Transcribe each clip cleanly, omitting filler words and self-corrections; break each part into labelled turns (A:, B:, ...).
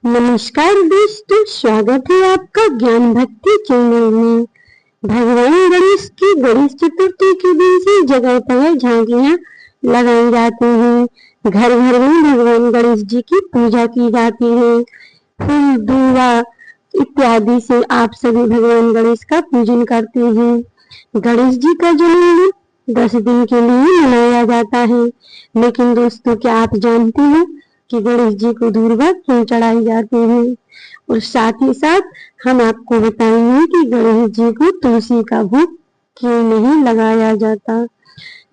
A: नमस्कार दोस्तों, स्वागत है आपका ज्ञान भक्ति चैनल में। भगवान गणेश की गणेश चतुर्थी के दिन से जगह पर झांकियां लगाई जाती हैं। घर घर में भगवान गणेश जी की पूजा की जाती है। फूल दूवा इत्यादि से आप सभी भगवान गणेश का पूजन करते हैं। गणेश जी का जन्मदिन 10 दिन के लिए मनाया जाता है। लेकिन दोस्तों, क्या आप जानते हैं कि गणेश जी को दूर्वा क्यों चढ़ाई जाती है? और साथ ही साथ हम आपको बताएंगे कि गणेश जी को तुलसी का भोग क्यों नहीं लगाया जाता।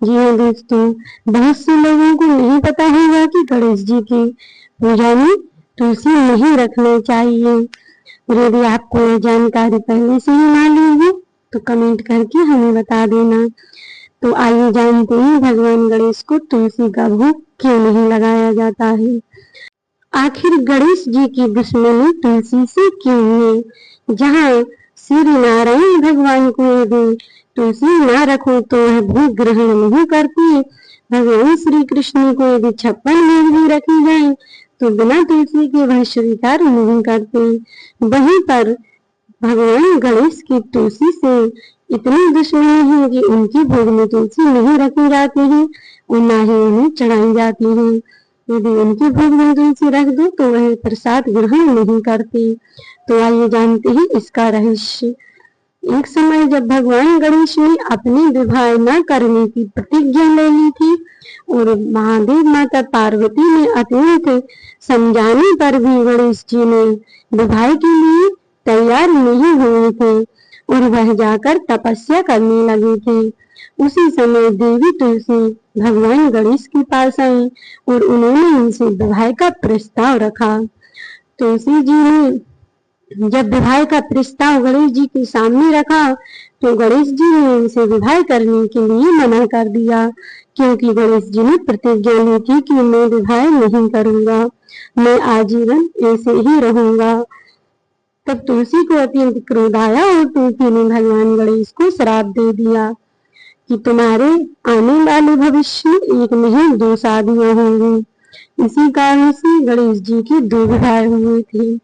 A: जी हाँ दोस्तों, बहुत से लोगों को नहीं पता होगा कि गणेश जी की पूजा में तुलसी नहीं रखना चाहिए। और यदि आपको यह जानकारी पहले से ही मालूम है तो कमेंट करके हमें बता देना। तो आइए जानते हैं भगवान गणेश को तुलसी का भोग क्यों नहीं लगाया जाता है। आखिर गणेश जी की दुश्मनी तुलसी से क्यों है? जहाँ श्री नारायण भगवान को यदि तुलसी न रखो तो वह भोग ग्रहण नहीं करती। भगवान श्री कृष्ण को यदि 56 भोग भी रखी जाए तो बिना तुलसी के वह स्वीकार नहीं करते। वहीं पर भगवान गणेश की तुलसी से इतनी दुश्मनी है कि उनकी भोग में तुलसी नहीं रखी जाती है और न ही उन्हें चढ़ाई जाती है। यदि उनकी भोग में तुलसी रख दो तो वह प्रसाद ग्रहण नहीं करते। तो आइए जानते हैं इसका रहस्य। एक समय जब भगवान गणेश ने अपने विवाह न करने की प्रतिज्ञा ले ली थी और महादेव माता पार्वती ने अत्यंत समझाने पर भी गणेश जी ने विवाह के लिए तैयार नहीं हुए थे और वह जाकर तपस्या करने लगे थे। उसी समय देवी तुलसी भगवान गणेश के पास आई और उन्होंने उनसे विवाह का प्रस्ताव रखा। तुलसी जी ने जब विवाह का प्रस्ताव गणेश जी के सामने रखा तो गणेश जी ने उनसे विवाह करने के लिए मना कर दिया, क्योंकि गणेश जी ने प्रतिज्ञा ली थी कि मैं विवाह नहीं करूंगा, मैं आजीवन ऐसे ही रहूंगा। तब तुलसी को अत्यंत क्रोध आया और तुलसी ने भगवान गणेश को श्राप दे दिया कि तुम्हारे आने वाले भविष्य में एक नहीं 2 शादियां होंगी। इसी कारण से गणेश जी के 2 विवाह हुए थे।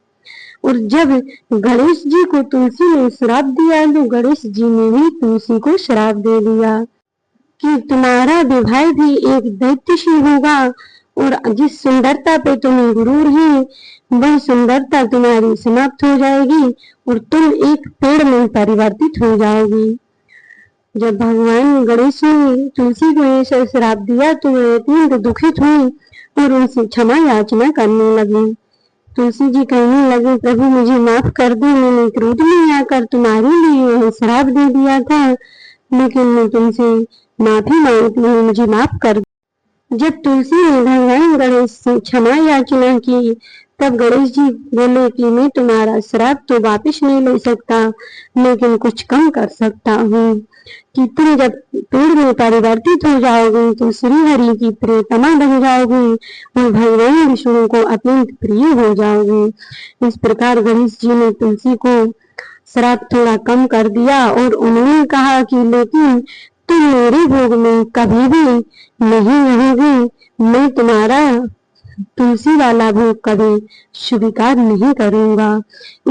A: और जब गणेश जी को तुलसी ने श्राप दिया तो गणेश जी ने भी तुलसी को श्राप दे दिया कि तुम्हारा विवाह भी एक दैत्य से होगा और जिस सुंदरता पे तुम्हें गुरूर है वह सुंदरता तुम्हारी समाप्त हो जाएगी और तुम एक पेड़ में परिवर्तित हो जाओगी। जब भगवान गणेश ने तुलसी को ऐसा श्राप दिया तो वह अत्यंत दुखित हुई और उनसे क्षमा याचना करने लगी। तुलसी जी कहने लगे, प्रभु मुझे माफ कर दो, मैंने क्रोध में आकर तुम्हारे लिए श्राप दे दिया था, लेकिन मैं तुमसे माफी मांगती हूँ, मुझे माफ कर दो। जब तुलसी ने भगवान गणेश से क्षमा याचना की तब गणेश जी बोले कि मैं तुम्हारा श्राप तो वापस नहीं ले सकता, लेकिन कुछ कम कर सकता हूँ कि तुम जब पेड़ में परिवर्तित हो जाओगे तो श्री हरि की प्रियतमा बन जाओगे और भगवान विष्णु को अत्यंत प्रिय हो जाओगे। इस प्रकार गणेश जी ने तुलसी को श्राप थोड़ा कम कर दिया और उन्होंने कहा कि लेकिन तुम मेरे भोग में कभी भी नहीं रहोगे, मैं तुम्हारा तुलसी वाला भोग कभी स्वीकार नहीं करूंगा।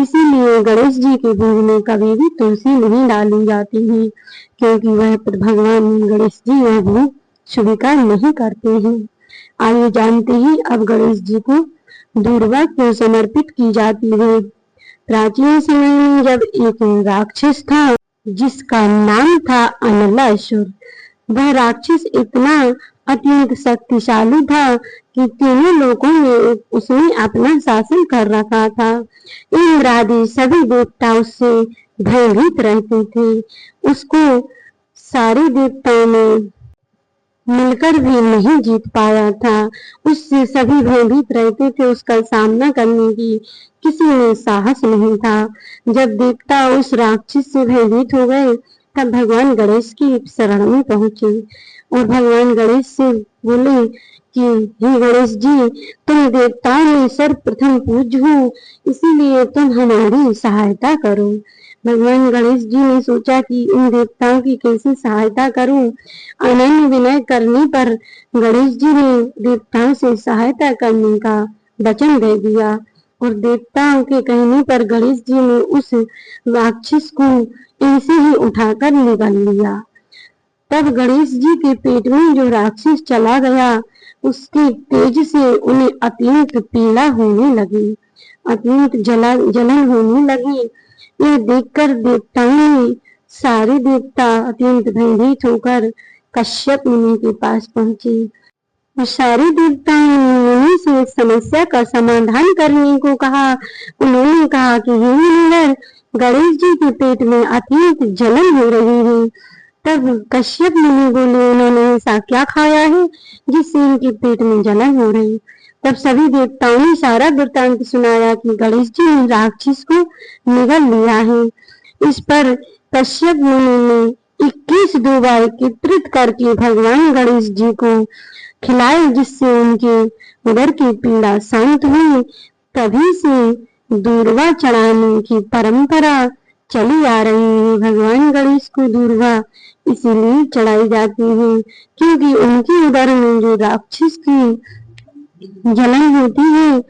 A: इसीलिए गणेश जी के भोग में कभी भी तुलसी नहीं डाली जाती है, क्योंकि वह भगवान गणेश जी वह भोग स्वीकार नहीं करते हैं। आइए जानते हैं अब गणेश जी को दूर्वा क्यों समर्पित की जाती है। प्राचीन समय में जब एक राक्षस था जिसका नाम था अनलासुर, वह राक्षस इतना अत्यंत शक्तिशाली था कि तीनों लोकों में उसने अपना शासन कर रखा था। इंद्र आदि सभी देवता उससे भयभीत रहते थे। उसको सारे देवताओं में मिलकर भी नहीं जीत पाया था। उससे सभी भयभीत रहते थे, उसका सामना करने की किसी में साहस नहीं था। जब देवता उस राक्षस से भयभीत हो गए तब भगवान गणेश की शरण में पहुंचे और भगवान गणेश से बोले कि हे गणेश जी, तुम देवताओं में सर्वप्रथम पूज्य हो, इसीलिए तुम हमारी सहायता करो। भगवान गणेश जी ने सोचा कि इन देवताओं की कैसे सहायता करूं। अनन्य विनय करने पर गणेश जी ने देवताओं से सहायता करने का वचन दे दिया और देवताओं के कहने पर गणेश जी ने उस राक्षस को ऐसे ही उठाकर निगल लिया। तब गणेश जी के पेट में जो राक्षस चला गया, उसके तेज से उन्हें अत्यंत पीड़ा होने लगी, अत्यंत जलन होने लगी। यह देखकर देवताओं ने, सारे देवता अत्यंत भयभीत होकर कश्यप मुनि के पास पहुंचे। और सारे देवताओं ने मुनि से समस्या का समाधान करने को कहा। उन्होंने कहा कि हे मुनिवर, गणेश जी के पेट में अत्यंत जलन हो रही है। तब कश्यप मुनि बोले, उन्होंने ऐसा क्या खाया है जिससे इनके पेट में जलन हो रही। तब सभी देवताओं ने सारा वृत्तांत सुनाया कि गणेश जी ने राक्षस को निगल लिया है। इस पर कश्यप मुनि ने 21 दुर्वा एकत्रित करके भगवान गणेश जी को खिलाए, जिससे उनके उदर की पीड़ा शांत हुई। तभी से दूर्वा चढ़ाने की परंपरा चली आ रही है। भगवान गणेश को दूर्वा इसीलिए चढ़ाई जाती है क्योंकि उनके उदर में जो राक्षस की जलन होती है,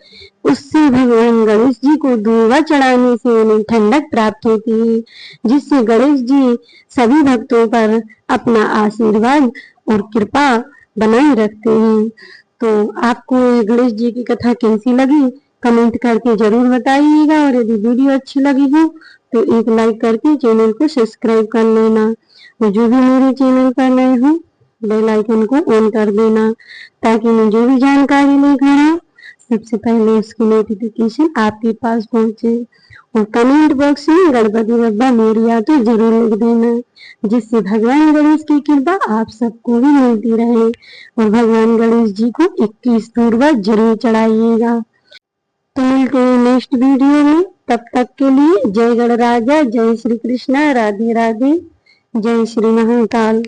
A: उससे भगवान गणेश जी को दूर्वा चढ़ाने से उन्हें ठंडक प्राप्त होती है, जिससे गणेश जी सभी भक्तों पर अपना आशीर्वाद और कृपा बनाए रखते हैं। तो आपको गणेश जी की कथा कैसी लगी कमेंट करके जरूर बताइएगा, और यदि वीडियो अच्छी लगी हो तो एक लाइक करके चैनल को सब्सक्राइब कर लेना, और जो भी मेरे चैनल पर नए हो बेल आइकन को ऑन कर देना, ताकि मैं जो भी जानकारी लेकर आऊं सबसे पहले उसकी नोटिफिकेशन आपके पास पहुंचे। और कमेंट बॉक्स में गणपति बप्पा मोरिया तो जरूर लिख देना, जिससे भगवान गणेश की कृपा आप सबको भी मिलती रहे। और भगवान गणेश जी को 21 दुर्वा जरूर चढ़ाइएगा। तो मिलते हैं नेक्स्ट वीडियो में, तब तक के लिए जय गणराजा, जय श्री कृष्णा, राधे राधे, जय श्री महाकाल।